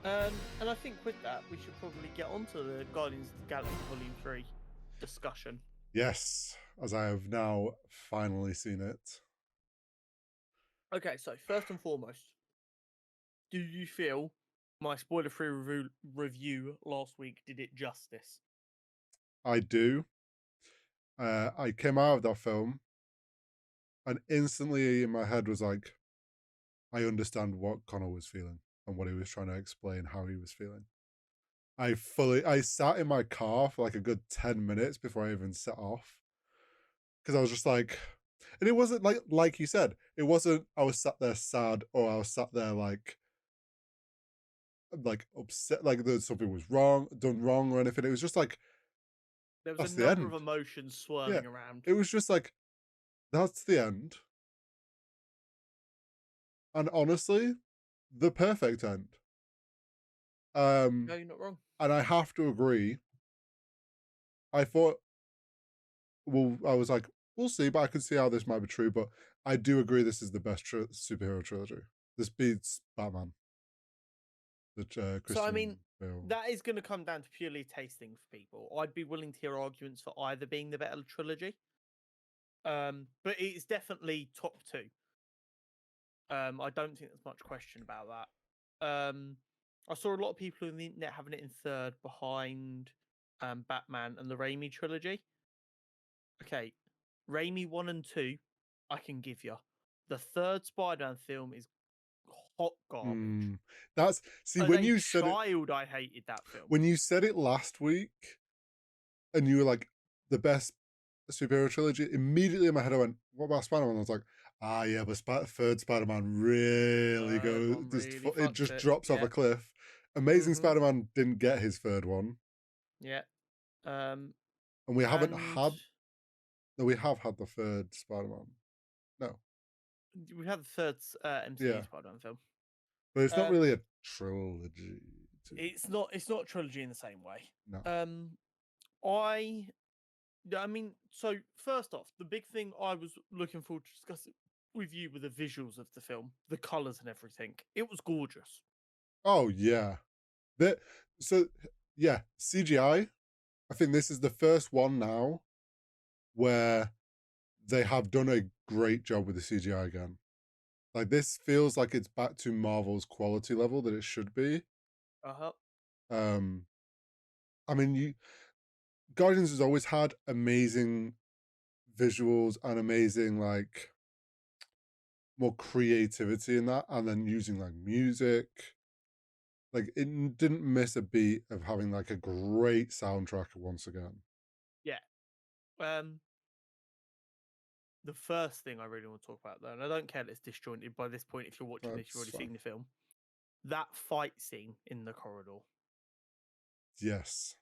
And I think with that, we should probably get onto the Guardians of the Galaxy Volume 3 discussion. Yes, as I have now finally seen it. Okay, so first and foremost, do you feel my spoiler-free review last week did it justice? I do. I came out of that film and instantly in my head was like, I understand what Connor was feeling and what he was trying to explain how he was feeling. I sat in my car for like a good 10 minutes before I even set off. Because I was just like, and it wasn't like you said, it wasn't I was sat there sad or I was sat there like upset, like that something was done wrong or anything. It was just like, There was a that's the number of end. emotions Yeah. swirling around. It was just like, that's the end. And honestly, the perfect end. No, you're not wrong. And I have to agree. I thought, well, I was like, we'll see, but I can see how this might be true. But I do agree this is the best superhero trilogy. This beats Batman, the So, I mean, Christian Bale. that is going to come down to purely tasting for people. I'd be willing to hear arguments for either being the better trilogy. But it's definitely top two. I don't think there's much question about that. I saw a lot of people on the internet having it in third behind Batman and the Raimi trilogy. Okay, Raimi 1 and 2, I can give you. The third Spider-Man film is hot garbage. That's see As a child, I hated that film. when you said it last week, and you were like the best superhero trilogy. Immediately in my head, I went, "What about Spider-Man?" I was like, "Ah, yeah, but third Spider-Man really Third goes. one Just really it fucks just it. drops off Yeah. a cliff." Amazing Mm-hmm. Spider-Man didn't get his third one, Yeah. and we haven't And had. No, we have had the third Spider-Man. No, we have the third MCU yeah, Spider-Man film. but it's not Um, really a trilogy. it's not a trilogy in the same way. No. Um, I I mean, so first off, the big thing I was looking forward to discussing with you were the visuals of the film, the colors and everything. It was gorgeous. Oh yeah. That so yeah, CGI. I think this is the first one now where they have done a great job with the CGI again. Like this feels like it's back to Marvel's quality level that it should be. Uh-huh. Um I mean you Guardians has always had amazing visuals and amazing like more creativity in that and then using like music. Like it didn't miss a beat of having like a great soundtrack once again. Yeah. Um, the first thing I really want to talk about though, and I don't care that it's disjointed by this point if you're watching this, you've That's already fine. seen the film. That fight scene in the corridor. Yes.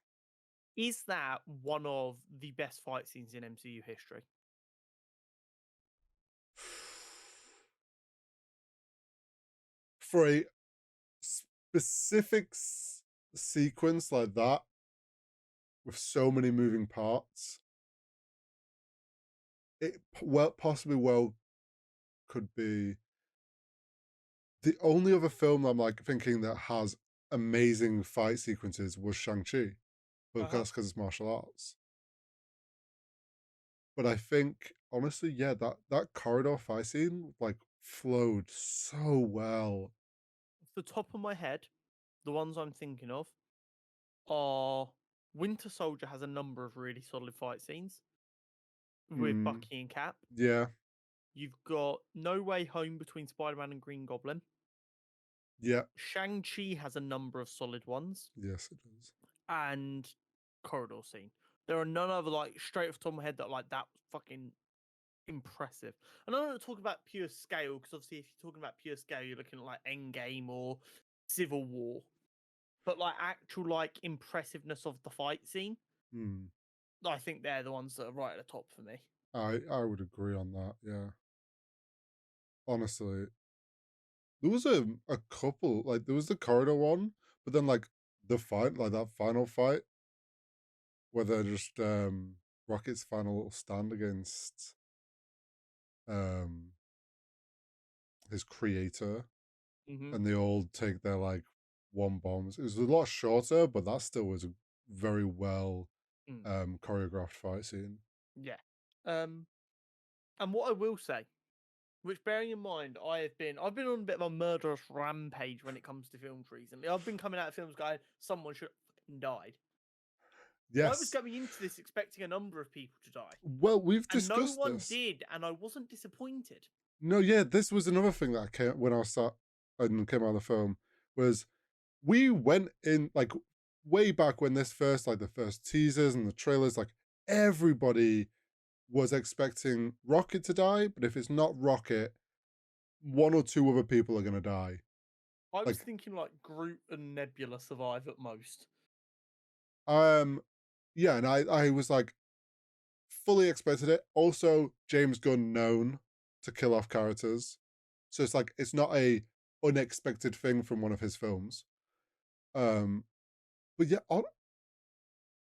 Is that one of the best fight scenes in MCU history? For a specific sequence like that with so many moving parts, it possibly could be the only other film I'm like thinking that has amazing fight sequences was Shang-Chi, but Uh-huh. that's because it's martial arts. But I think honestly, yeah, that corridor fight scene like flowed so well. Off the top of my head, the ones I'm thinking of are Winter Soldier has a number of really solid fight scenes with Mm, Bucky and Cap. yeah, You've got No Way Home between Spider-Man and Green Goblin. yeah, Shang-Chi has a number of solid ones. yes, it is. And corridor scene. There are none other like straight off the top of my head that like that was fucking impressive. And I don't want to talk about pure scale because obviously if you're talking about pure scale, you're looking at like Endgame or Civil War. But like actual like impressiveness of the fight scene, Mm. I think they're the ones that are right at the top for me. I would agree on that. Yeah, honestly, there was a couple like there was the corridor one, but then like the fight, like that final fight where they're just Rocket's final little stand against his creator, Mm-hmm. and they all take their like one bombs. It was a lot shorter, but that still was a very well Mm, choreographed fight scene. yeah. And what I will say, which bearing in mind, I've been on a bit of a murderous rampage when it comes to films recently. I've been coming out of films going, someone should have fucking died. I was Yes. going into this expecting a number of people to die, Well, we've and no discussed one this. did, and I wasn't disappointed. No, yeah, this was another thing that came when I sat and came out of the film was we went in like way back when this first like the first teasers and the trailers, like everybody was expecting Rocket to die, but if it's not Rocket, one or two other people are gonna die. I was Like, thinking like Groot and Nebula survive at most. um, yeah, and I was like fully expected it. Also, James Gunn known to kill off characters, so it's like it's not a unexpected thing from one of his films. Um, but yeah,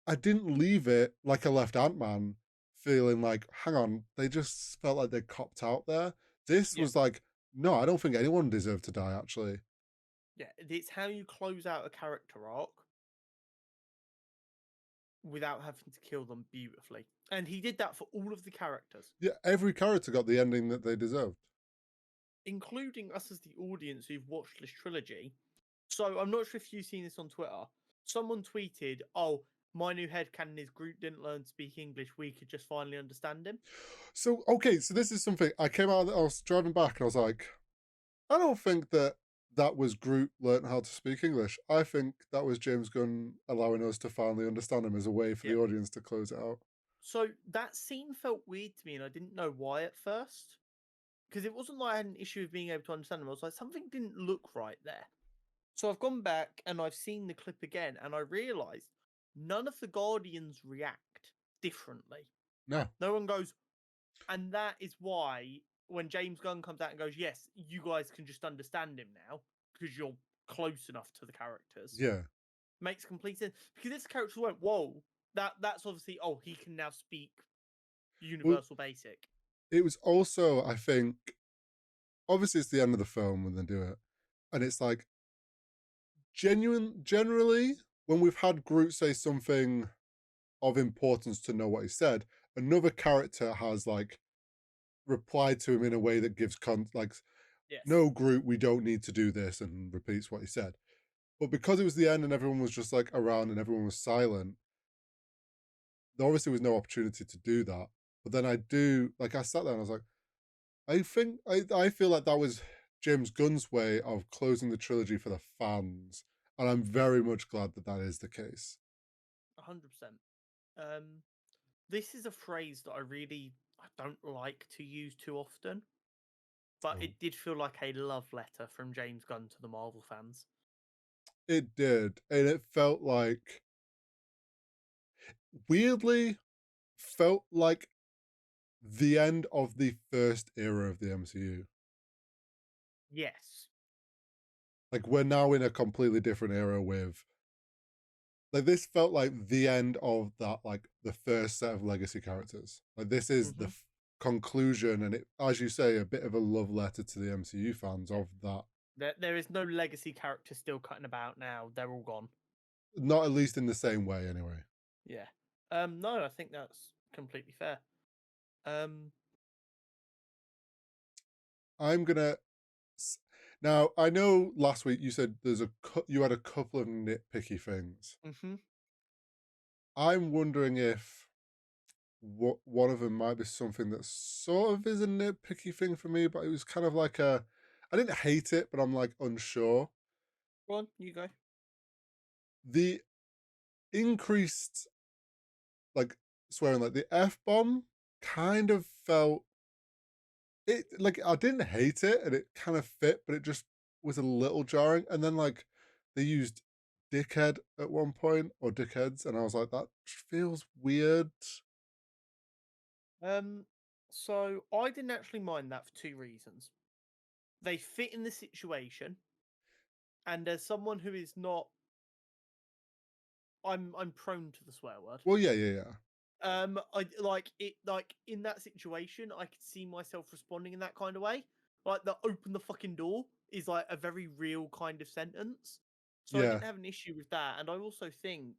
I didn't leave it like I left Ant Man, feeling like, hang on, they just felt like they copped out there. This Yeah, was like, no, I don't think anyone deserved to die. Actually, yeah. It's how you close out a character arc without having to kill them beautifully, and he did that for all of the characters, yeah, every character got the ending that they deserved. including us as the audience who've watched this trilogy. So I'm not sure if you've seen this on Twitter. Someone tweeted, "Oh, my new headcanon is Groot didn't learn to speak English. We could just finally understand him." So okay, so this is something I came out. I was driving back and I was like, I don't think that that was Groot learnt how to speak English. I think that was James Gunn allowing us to finally understand him as a way for Yeah. the audience to close it out. So that scene felt weird to me, and I didn't know why at first. Because it wasn't like I had an issue with being able to understand him. I was like, something didn't look right there. So I've gone back and I've seen the clip again, and I realised none of the Guardians react differently. No, No one goes, and that is why when James Gunn comes out and goes, "Yes, you guys can just understand him now because you're close enough to the characters," yeah, makes complete sense. Because this character went, "Whoa, that's obviously oh he can now speak well, Universal Basic." it was also I think obviously it's the end of the film when they do it, and it's like generally when we've had Groot say something of importance to know what he said, another character has like replied to him in a way that gives like, Yes, no, Groot, we don't need to do this, and repeats what he said. But because it was the end and everyone was just like around and everyone was silent, there obviously was no opportunity to do that. But then I do like I sat there and I was like, I feel like that was James Gunn's way of closing the trilogy for the fans, and I'm very much glad that that is the case. 100%. Um, this is a phrase that I don't like to use too often, but Oh, it did feel like a love letter from James Gunn to the Marvel fans. it did, and it felt like weirdly felt like the end of the first era of the MCU. Yes. Like we're now in a completely different era with like this felt like the end of that like the first set of legacy characters. Like this is the Hmm. conclusion and it as you say a bit of a love letter to the MCU fans Yeah. of that. There is no legacy character still cutting about now. They're all gone. Not at least in the same way anyway. Yeah. No, I think that's completely fair. Um, I'm going to now I know last week you said you had a couple of nitpicky things. mhm. I'm wondering if what one of them might be something that sort of is a nitpicky thing for me, but it was kind of like a I didn't hate it, but I'm like unsure. Go on, you go. The increased like swearing, like the F bomb kind of felt it like I didn't hate it and it kind of fit, but it just was a little jarring. And then like they used dickhead at one point or dickheads, and I was like, that feels weird. Um, so I didn't actually mind that for two reasons. They fit in the situation, and as someone who is not, I'm prone to the swear word. Well, yeah. I like it. Like in that situation, I could see myself responding in that kind of way. Like the "open the fucking door" is like a very real kind of sentence. So I Yeah. didn't have an issue with that, and I also think,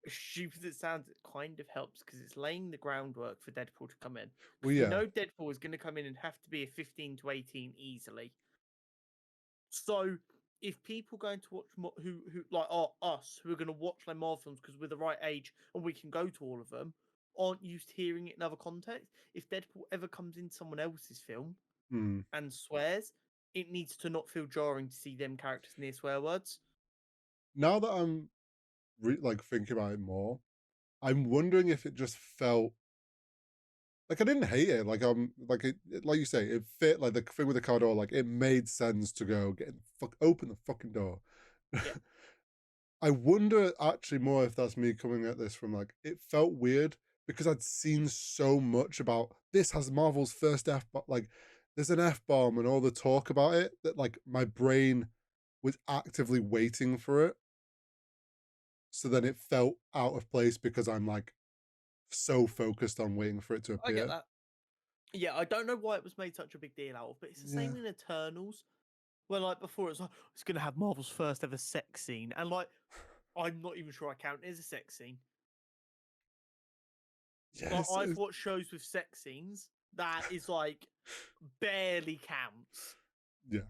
as stupid as it sounds, it kind of helps because it's laying the groundwork for Deadpool to come in. Well, Because we yeah. know Deadpool is going to come in and have to be a 15 to 18 easily. So if people going to watch who like are us who are going to watch like Marvel films because we're the right age and we can go to all of them, aren't used to hearing it in other context, if Deadpool ever comes in someone else's film Hmm. and swears, it needs to not feel jarring to see them characters near swear words. Now that I'm like thinking about it more, I'm wondering if it just felt like I didn't hate it. Like like you say, it fit. Like the thing with the car door, like it made sense to go get in the open the fucking door. Yeah. I wonder actually more if that's me coming at this from like it felt weird because I'd seen so much about this has Marvel's first F, but like there's an F bomb and all the talk about it that like my brain was actively waiting for it. So then it felt out of place because I'm like so focused on waiting for it to I get appear. that. Yeah, I don't know why it was made such a big deal out of, but it's the Yeah. same in Eternals. Where like before it was like it's gonna have Marvel's first ever sex scene, and like I'm not even sure I count it as a sex scene. Like Yes. I've watched shows with sex scenes that is like barely counts. Yeah.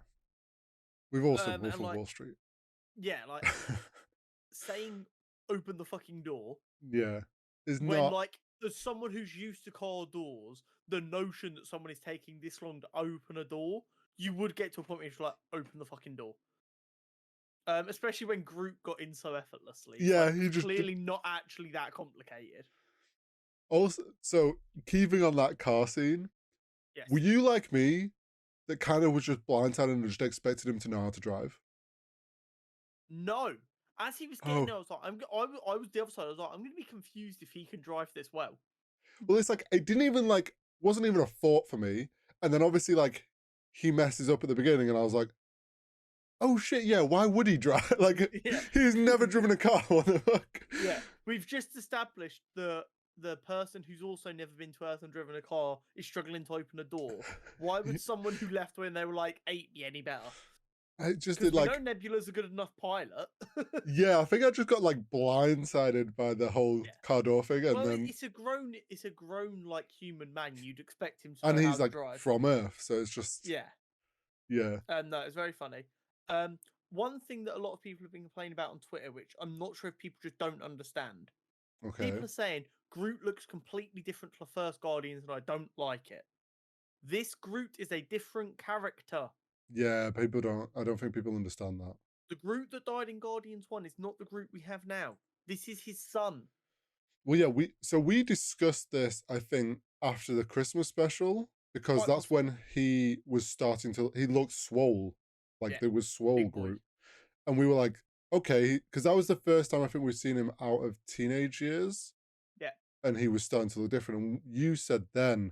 We've all seen Wolf And of like Wall Street. yeah, like saying open the fucking door Yeah. Is when not. like as someone who's used to car doors, the notion that someone is taking this long to open a door, you would get to a point where you're like, open the fucking door. Especially when Groot got in so effortlessly. It's Yeah, like he just did. clearly not actually that complicated. Also, so keeping on that car scene, were Yes. you like me that kind of was just blindsided and just expected him to know how to drive? No. As he was getting Oh, there, I was like, I was the other side. I was like, I'm going to be confused if he can drive this well. well, it's like it didn't even like wasn't even a thought for me. And then obviously like he messes up at the beginning, and I was like, oh shit, yeah, why would he drive? Like Yeah. he's never driven a car. What the fuck? Yeah. We've just established that the person who's also never been to Earth and driven a car is struggling to open a door. Why would someone who left when they were like 8 be any better? I just Because did we know like Nebula's a good enough pilot. yeah, I think I just got like blindsided by the whole Yeah. car door thing, and Well, then it's a grown like human man. You'd expect him to and know how he's to like drive. from Earth, so it's just Yeah. yeah, No, it's very funny. One thing that a lot of people have been complaining about on Twitter, which I'm not sure if people just don't understand. okay, People are saying Groot looks completely different to the first Guardians, and I don't like it. This Groot is a different character. yeah. People don't. I don't think people understand that. The Groot that died in Guardians 1 is not the Groot we have now. This is his son. Well, yeah, we discussed this, I think, after the Christmas special because Quite that's possibly. when he was starting to he looked swole, like Yeah. there was swole Big boy. Groot, and we were like, okay, because that was the first time I think we've seen him out of teenage years, Yeah. and he was starting to look different. And you said then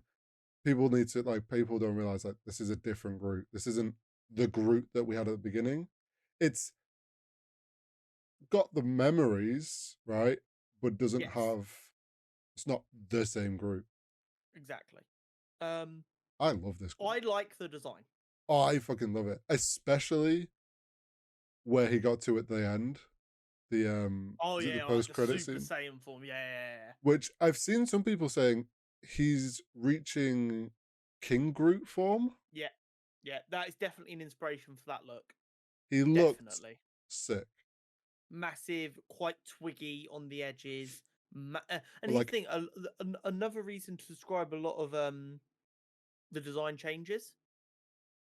people need to like people don't realize like this is a different Groot. This isn't the Groot that we had at the beginning. It's got the memories right, but doesn't Yes. have. It's not the same Groot. Exactly. Um, I love this Groot. I like the design. Oh, I fucking love it, especially where he got to at the end. The Oh is it the yeah, like post the credit Super scene? Saiyan form. Yeah, yeah, yeah. Which I've seen some people saying he's reaching King Groot form. Yeah, yeah. That is definitely an inspiration for that look. He looked Definitely. sick, Massive, quite twiggy on the edges. And but here's the like thing: another reason to describe a lot of the design changes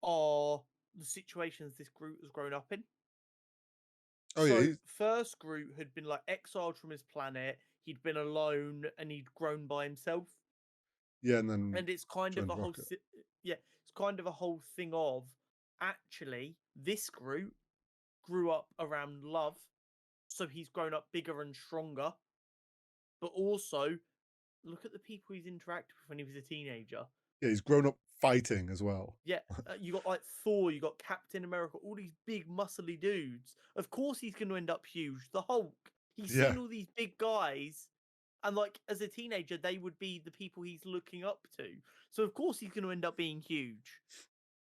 are the situations this Groot has grown up in. oh yeah, So he's first Groot had been like exiled from his planet. He'd been alone and he'd grown by himself. yeah, and then And it's kind of joined a whole Rocket. yeah, it's kind of a whole thing of actually this Groot grew up around love, so he's grown up bigger and stronger. But also look at the people he's interacted with when he was a teenager. Yeah, he's grown up fighting as well. Yeah, you got like Thor, you got Captain America, all these big muscly dudes. Of course, he's going to end up huge. The Hulk. He's Yeah. seen all these big guys, and like as a teenager, they would be the people he's looking up to. So of course, he's going to end up being huge.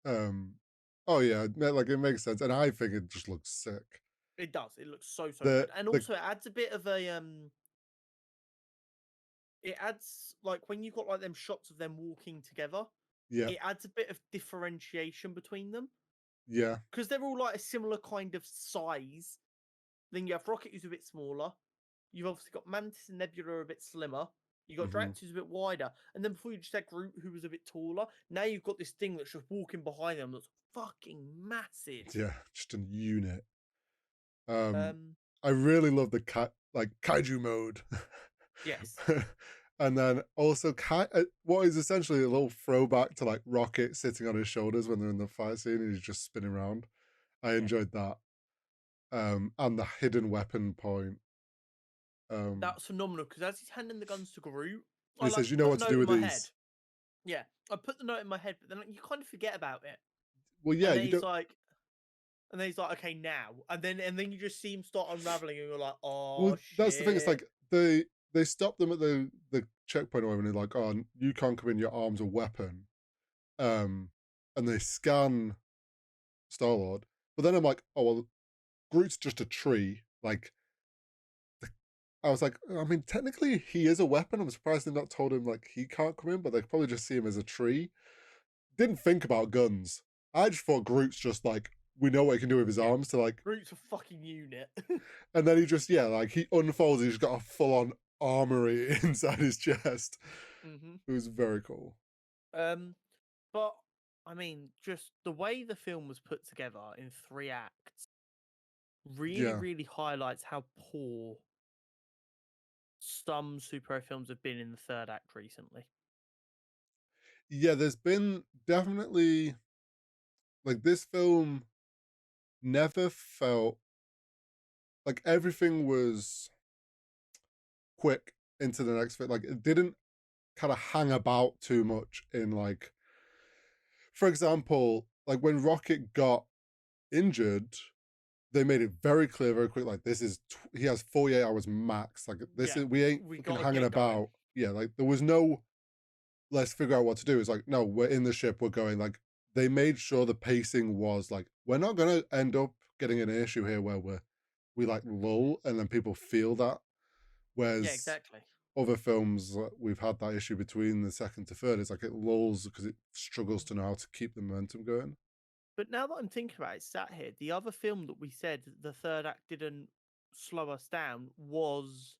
Um. Oh yeah, like it makes sense, and I think it just looks sick. It does. It looks so The good, and the also it adds a bit of a It adds like when you got like them shots of them walking together. yeah, It adds a bit of differentiation between them yeah, because they're all like a similar kind of size. Then you have Rocket, who's a bit smaller. You've obviously got Mantis and Nebula are a bit slimmer. You got hmm Drax, who's a bit wider, and then before you just had Groot, who was a bit taller. Now you've got this thing that's just walking behind them that's fucking massive. yeah, just a unit. Um, Um, I really love the like kaiju mode. yes, And then also what is essentially a little throwback to like Rocket sitting on his shoulders when they're in the fight scene and he's just spinning around. I yeah, enjoyed that. And the hidden weapon point. Um, that's phenomenal because as he's handing the guns to Groot, I he like says, "You know put a what to do note in with my head. these." Yeah, I put the note in my head, but then you kind of forget about it. Well, yeah, And then you he's don't. like, okay, now, and then you just see him start unraveling, and you're like, oh Well, that's the thing. It's shit, like they stop them at the checkpoint or whatever, and they're like, "Oh, you can't come in. Your arm's a weapon." Um, and they scan Star Lord, but then I'm like, "Oh well, Groot's just a tree." Like I was like, I mean, technically he is a weapon. I'm surprised they not told him like he can't come in, but they probably just see him as a tree. Didn't think about guns. I just thought Groot's just like we know what he can do with his yeah, arms to like, Groot's a fucking unit. and then he just like he unfolds. He's got a full on armory inside his chest. hmm It was very cool. Um, but I mean, just the way the film was put together in 3 acts really, Yeah, really highlights how poor some superhero films have been in the third act recently. yeah. There's been definitely like this film never felt like everything was quick into the next bit. Like it didn't kind of hang about too much in like, for example, like when Rocket got injured, they made it very clear very quick like this is he has 48 hours max, like this Yeah, is we ain't we fucking got to hanging get going. about. Yeah, like there was no let's figure out what to do. It's like no, we're in the ship, we're going. Like they made sure the pacing was like we're not gonna end up getting an issue here where we like lull and then people feel that, Yeah, whereas exactly. other films we've had that issue between the second to third. It's like it lulls because it struggles to know how to keep the momentum going. But now that I'm thinking about it, sat here, the other film that we said the third act didn't slow us down was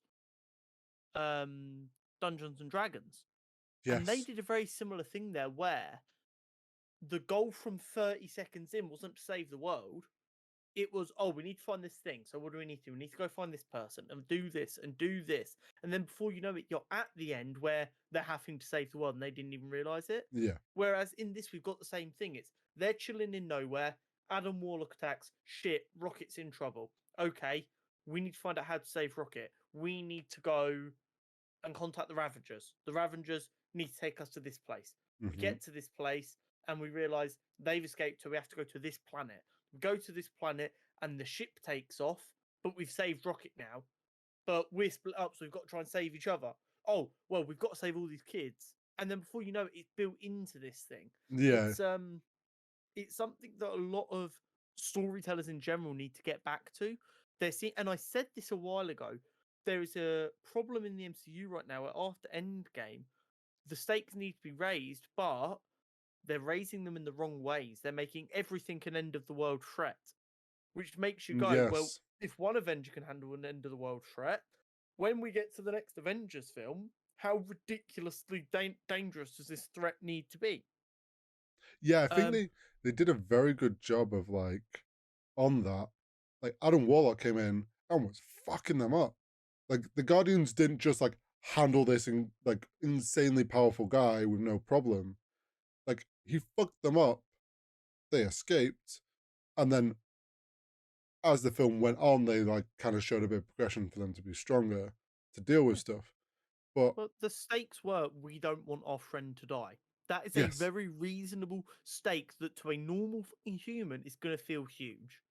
um Dungeons and Dragons. And they Yes. did a very similar thing there where the goal from 30 seconds in wasn't to save the world. It was, oh, we need to find this thing. So what do we need to do? We need to go find this person and do this and do this. And then before you know it, you're at the end where they're having to save the world and they didn't even realize it. Yeah. Whereas in this, we've got the same thing. It's they're chilling in nowhere. Adam Warlock attacks. Shit, Rocket's in trouble. Okay, we need to find out how to save Rocket. We need to go and contact the Ravagers. The Ravagers need to take us to this place. We Hmm. get to this place and we realize they've escaped, so we have to go to this planet. We go to this planet and the ship takes off, but we've saved Rocket now. But we're split up, so we've got to try and save each other. Oh, well, we've got to save all these kids. And then before you know it, it's built into this thing. Yeah. It's something that a lot of storytellers in general need to get back to. And I said this a while ago. There is a problem in the MCU right now where after Endgame, the stakes need to be raised, but they're raising them in the wrong ways. They're making everything an end of the world threat, which makes you go, well, Yes. if one Avenger can handle an end of the world threat, when we get to the next Avengers film, how ridiculously dangerous does this threat need to be? Yeah, I think Um, they did a very good job of like on that. Like Adam Warlock came in and was fucking them up. Like the Guardians didn't just like handle this in like insanely powerful guy with no problem. Like he fucked them up. They escaped, and then as the film went on, they like kind of showed a bit of progression for them to be stronger to deal with stuff. But Well, the stakes were we don't want our friend to die. That is a yes, very reasonable stake that to a normal human is going to feel huge.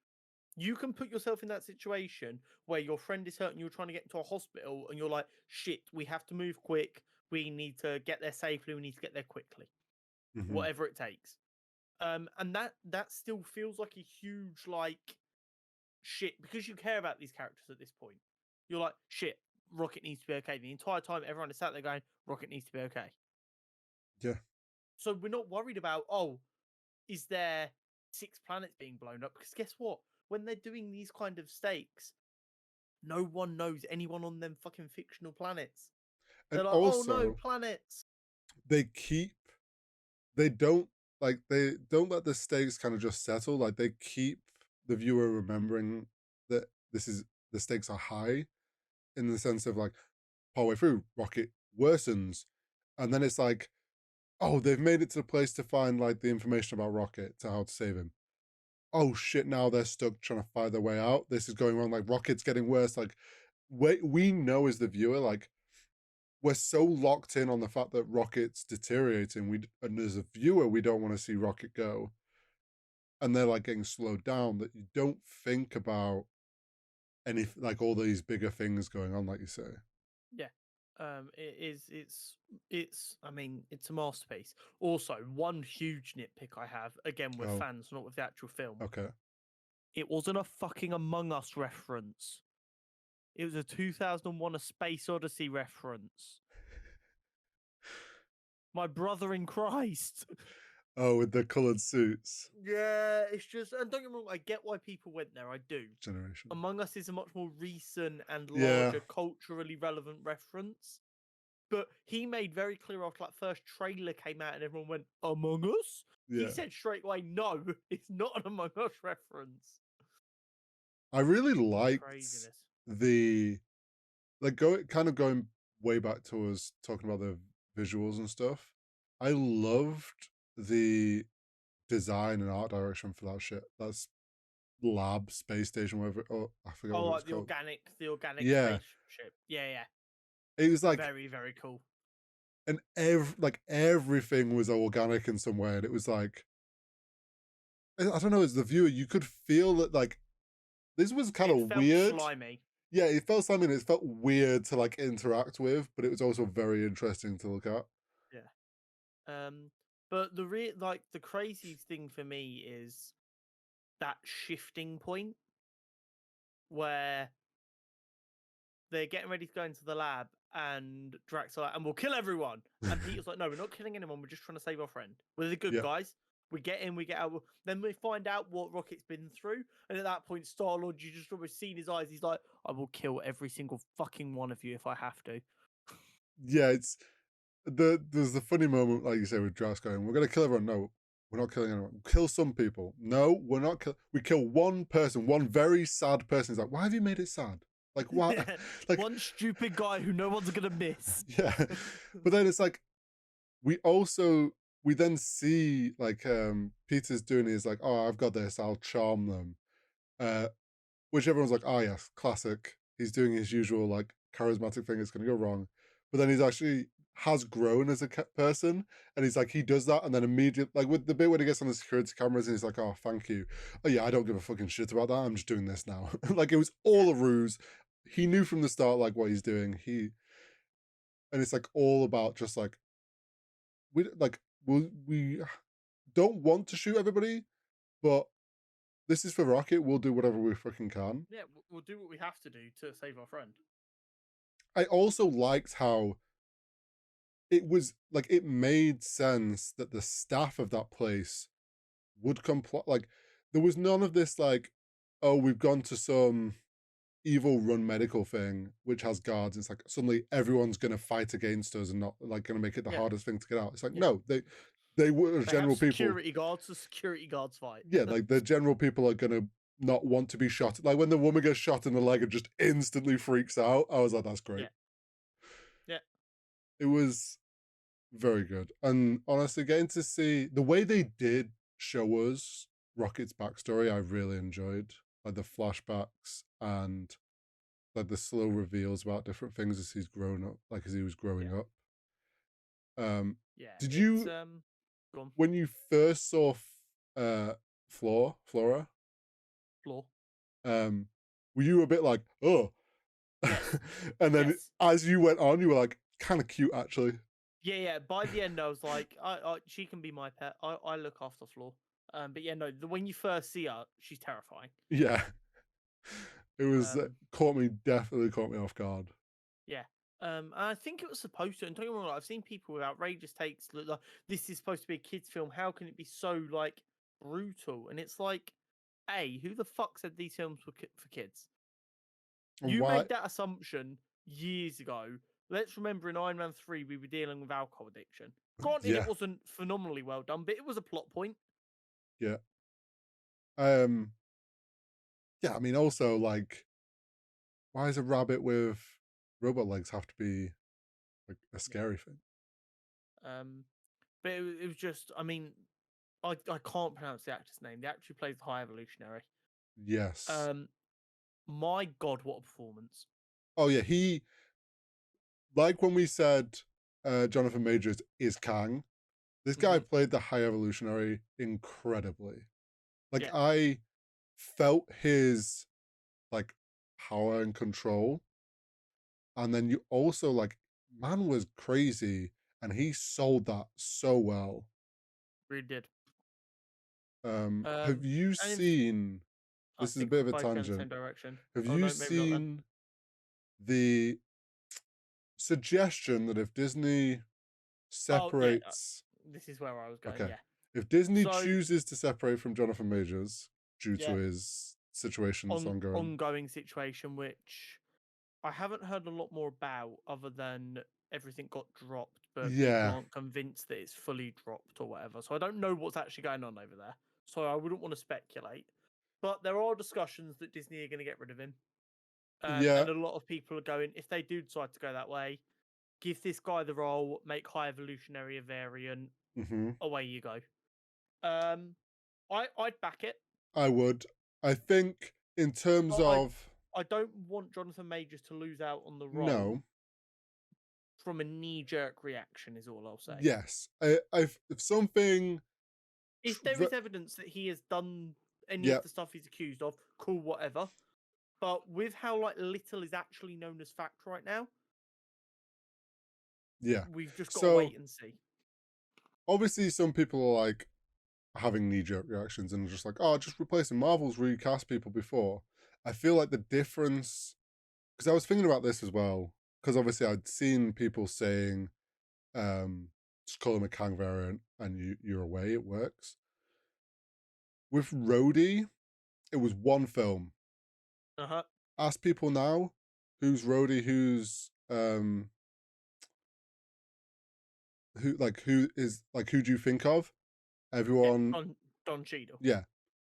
You can put yourself in that situation where your friend is hurt and you're trying to get into a hospital and you're like, shit, we have to move quick. We need to get there safely. We need to get there quickly, hmm, whatever it takes. And that still feels like a huge like shit, because you care about these characters at this point. You're like, shit, Rocket needs to be okay. The entire time, everyone is sat there going, Rocket needs to be okay. Yeah. So we're not worried about, oh, is there 6 planets being blown up? Because guess what? When they're doing these kind of stakes, no one knows anyone on them fucking fictional planets. And They're like, oh no, also, planets. they don't let the stakes kind of just settle. Like, they keep the viewer remembering that the stakes are high, in the sense of like, partway through, Rocket worsens, and then it's like, oh, they've made it to the place to find like the information about Rocket to how to save him. Oh shit, now they're stuck trying to find their way out. This is going wrong. Like, Rocket's getting worse. Like, we know as the viewer, like, we're so locked in on the fact that Rocket's deteriorating. And as a viewer, we don't want to see Rocket go. And they're like getting slowed down, that you don't think about any, like, all these bigger things going on, like you say. Yeah. It is. It's. I mean, it's a masterpiece. Also, one huge nitpick I have, again with Oh, fans, not with the actual film. okay. It wasn't a fucking Among Us reference. It was a 2001: A Space Odyssey reference. My brother in Christ. Oh, with the colored suits. Yeah, it's just, and don't get me wrong, I get why people went there. I do. Generation. Among Us is a much more recent and Yeah. larger culturally relevant reference. But he made very clear after that first trailer came out and everyone went, Among Us? Yeah. He said straight away, no, it's not an Among Us reference. I really liked Craziness. the, like, going way back to us talking about the visuals and stuff. I loved the design and art direction for that shit. That's lab, space station, whatever. Oh, I forgot Oh, what it was like the called. organic Yeah. spaceship. Yeah, yeah. It was like, Very, very cool. and everything was organic in some way. And it was like, I don't know, as the viewer, you could feel that, like, this was kind It of felt weird. slimy. Yeah, it felt slimy and it felt weird to like interact with, but it was also very interesting to look at. Yeah. But the craziest thing for me is that shifting point where they're getting ready to go into the lab and Drax are like, and we'll kill everyone. And Peter's like, no, we're not killing anyone. We're just trying to save our friend. We're the good Yeah. guys. We get in, we get out. Then we find out what Rocket's been through. And at that point, Star-Lord, you just almost see in his eyes, he's like, I will kill every single fucking one of you if I have to. Yeah, it's there's the funny moment, like you say, with Drax going, we're gonna kill everyone. No, we're not killing anyone. Kill some people. No, we're not we kill one person, one very sad person. He's like, why have you made it sad? Like, why? Like, one stupid guy who no one's gonna miss. yeah. But then it's like, we then see like Peter's doing his like, oh, I've got this, I'll charm them. Which everyone's like, oh yes, classic. He's doing his usual like charismatic thing. It's going to go wrong, but then he's actually has grown as a person, and he's like, he does that, and then immediately, like with the bit when he gets on the security cameras, and he's like, oh, thank you. Oh yeah, I don't give a fucking shit about that. I'm just doing this now. Like, it was all a ruse. He knew from the start like what he's doing. And it's like all about just like, we don't want to shoot everybody, but this is for Rocket. We'll do whatever we fucking can. Yeah, we'll do what we have to do to save our friend. I also liked how it was like, it made sense that the staff of that place would comply. Like, there was none of this like, oh, we've gone to some evil run medical thing which has guards. It's like suddenly everyone's gonna fight against us and not like gonna make it the Yeah. hardest thing to get out. It's like, Yeah. no, they were They general have people. security guards, so security guards fight. Yeah, like the general people are gonna not want to be shot. Like when the woman gets shot in the leg and just instantly freaks out, I was like, that's great. Yeah. It was very good. And honestly, getting to see the way they did show us Rocket's backstory, I really enjoyed. Like the flashbacks and like the slow reveals about different things as he's grown up, like as he was growing up. Yeah. Did you, go on. when you first saw Flora, Floor. were you a bit like, oh? Yes. And then Yes. as you went on, you were like, kind of cute actually. Yeah. By the end, I was like, she can be my pet. I look after Floor. But yeah, no, when you first see her, she's terrifying. Yeah. It was Um, definitely caught me off guard. yeah. I think it was supposed to. And don't get me wrong, I've seen people with outrageous takes. Like, this is supposed to be a kids' film. How can it be so like brutal? And it's like, a who the fuck said these films were for kids? And You why? made that assumption years ago. Let's remember in Iron Man 3, we were dealing with alcohol addiction. Granted, it Yeah, wasn't phenomenally well done, but it was a plot point. yeah. Um, yeah. I mean, also like, why does a rabbit with robot legs have to be like a Yeah. scary thing? Um, but it was just, I mean, I can't pronounce the actor's name. The actor who plays the High Evolutionary. Yes. Um, my God, what a performance! Oh yeah. He like when we said Jonathan Majors is Kang. This guy Hmm. played the High Evolutionary incredibly. Like Yeah, I felt his like power and control. And then you also like, man was crazy and he sold that so well. really did. Have you And seen, I this is a think bit we're of a both going the same tangent. direction. Have Oh you no, maybe not then. seen the suggestion that if Disney Oh yeah, separates, this is where I was going. okay, Yeah. if Disney So chooses to separate from Jonathan Majors due to yeah, his situations ongoing, ongoing situation, which I haven't heard a lot more about, other than everything got dropped, but people yeah, aren't convinced that it's fully dropped or whatever. So I don't know what's actually going on over there. So I wouldn't want to speculate. But there are discussions that Disney are going to get rid of him. yeah, And a lot of people are going, if they do decide to go that way, give this guy the role, make High Evolutionary a variant, hmm, away you go. Um, I'd back it, I would. I think in terms but of, I don't want Jonathan Majors to lose out on the role no, from a knee jerk reaction. Is all I'll say. yes, if something, If there is evidence that he has done any yeah, of the stuff he's accused of, cool, whatever. But with how like little is actually known as fact right now, yeah. we've just got to So wait and see. obviously, some people are like having knee jerk reactions and just like, oh, just replacing Marvel's recast people before. I feel like the difference, because I was thinking about this as well, because obviously I'd seen people saying, just call him a Kang variant and you're away, it works. With Rhodey, it was one film. Uh huh. Ask people now who's Rhodey, who is like, who do you think of? Yeah. Everyone, Don Cheadle. yeah.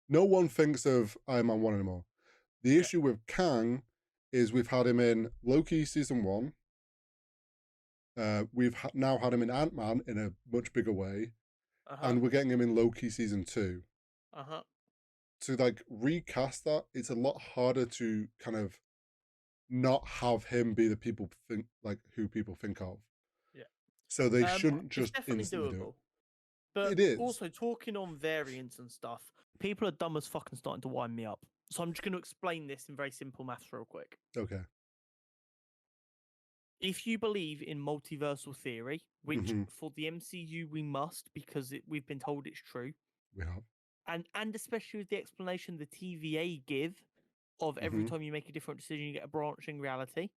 No one thinks of Iron Man 1 anymore. The Yeah. issue with Kang is we've had him in Loki season 1. We've now had him in Ant-Man in a much bigger way, Uh huh. and we're getting him in Loki season 2. Uh huh. To like recast that, it's a lot harder to kind of not have him be the people think like who people think of. Yeah. So they shouldn't It's just definitely instantly do it. doable. But It is. also talking on variants and stuff, people are dumb as fucking starting to wind me up. So I'm just going to explain this in very simple maths real quick. Okay. If you believe in multiversal theory, which Mm-hmm. for the MCU we must because we've been told it's true, We have. and especially with the explanation the TVA give of every Mm-hmm. time you make a different decision, you get a branching reality.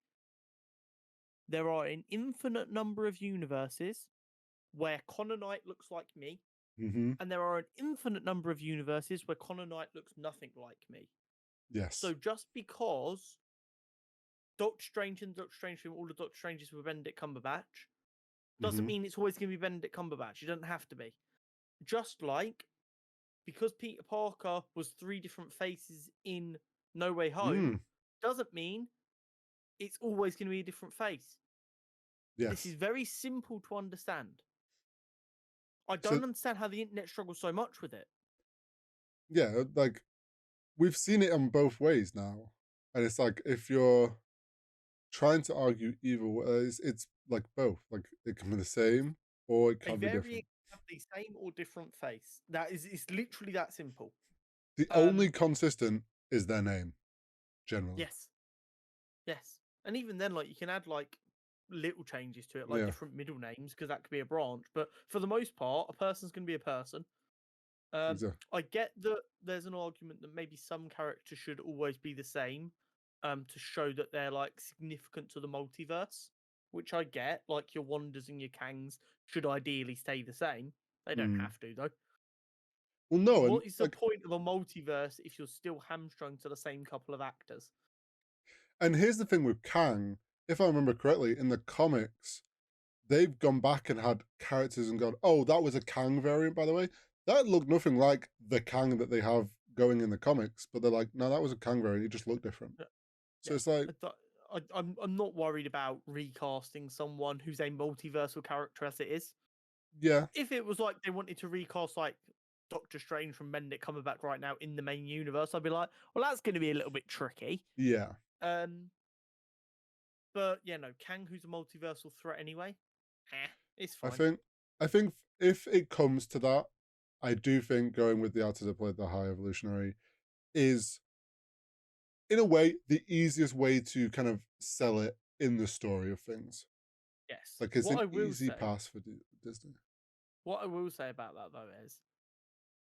There are an infinite number of universes where Connor Knight looks like me, Mm-hmm. and there are an infinite number of universes where Connor Knight looks nothing like me. Yes. So just because Doctor Strange and Doctor Strange film, all the Doctor Stranges were Benedict Cumberbatch, doesn't Mm-hmm. mean it's always going to be Benedict Cumberbatch. It doesn't have to be. Just like because Peter Parker was three different faces in No Way Home, Mm. doesn't mean it's always going to be a different face. This is Yes. very simple to understand. I So don't understand how the internet struggles so much with it. yeah, like we've seen it on both ways now, and it's like if you're trying to argue either way, it's like both. Like it can be the same or it A can be variant different. have the same or different face. That is, it's literally that simple. The only Um, consistent is their name, generally. yes, yes, and even then, like you can add like little changes to it, like Yeah. different middle names, because that could be a branch. But for the most part, a person's going to be a person. Exactly. I get that there's an argument that maybe some characters should always be the same, to show that they're like significant to the multiverse, which I get. Like your Wanders and your Kangs should ideally stay the same. They don't Mm. have to though. Well, no, and What is the like, point of a multiverse if you're still hamstrung to the same couple of actors? and here's the thing with Kang. If I remember correctly, in the comics, they've gone back and had characters and gone, "Oh, that was a Kang variant, by the way. That looked nothing like the Kang that they have going in the comics." But they're like, "No, that was a Kang variant. It just looked different." Yeah, So yeah. it's like, I'm not worried about recasting someone who's a multiversal character as it is. yeah, If it was like they wanted to recast like Doctor Strange from Benedict Cumberbatch right now in the main universe, I'd be like, well, that's going to be a little bit tricky. yeah. Um, but yeah, no, Kang, who's a multiversal threat anyway, it's I fine. think, I think if it comes to that, I do think going with the actor that played the High Evolutionary is, in a way, the easiest way to kind of sell it in the story of things. Yes. Like it's an easy pass for Disney. What I will say about that though is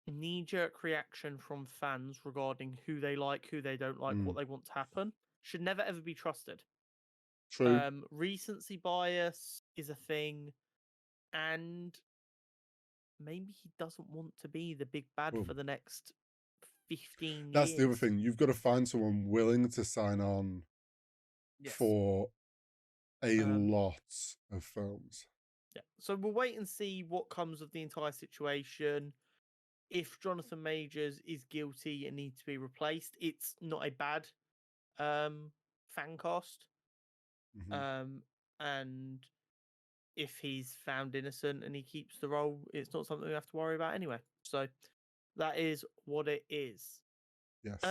knee-jerk reaction from fans regarding who they like, who they don't like, Mm, what they want to happen should never ever be trusted. true. Recency bias is a thing, and maybe he doesn't want to be the big bad Well, for the next 15 that's the other years. thing. You've got to find someone willing to sign on Yes. for a Um, lot of films. yeah. So we'll wait and see what comes of the entire situation. If Jonathan Majors is guilty and needs to be replaced, it's not a bad fan cast. Mhm. Um, and if he's found innocent and he keeps the role, it's not something we have to worry about anyway. So that is what it is. Yes.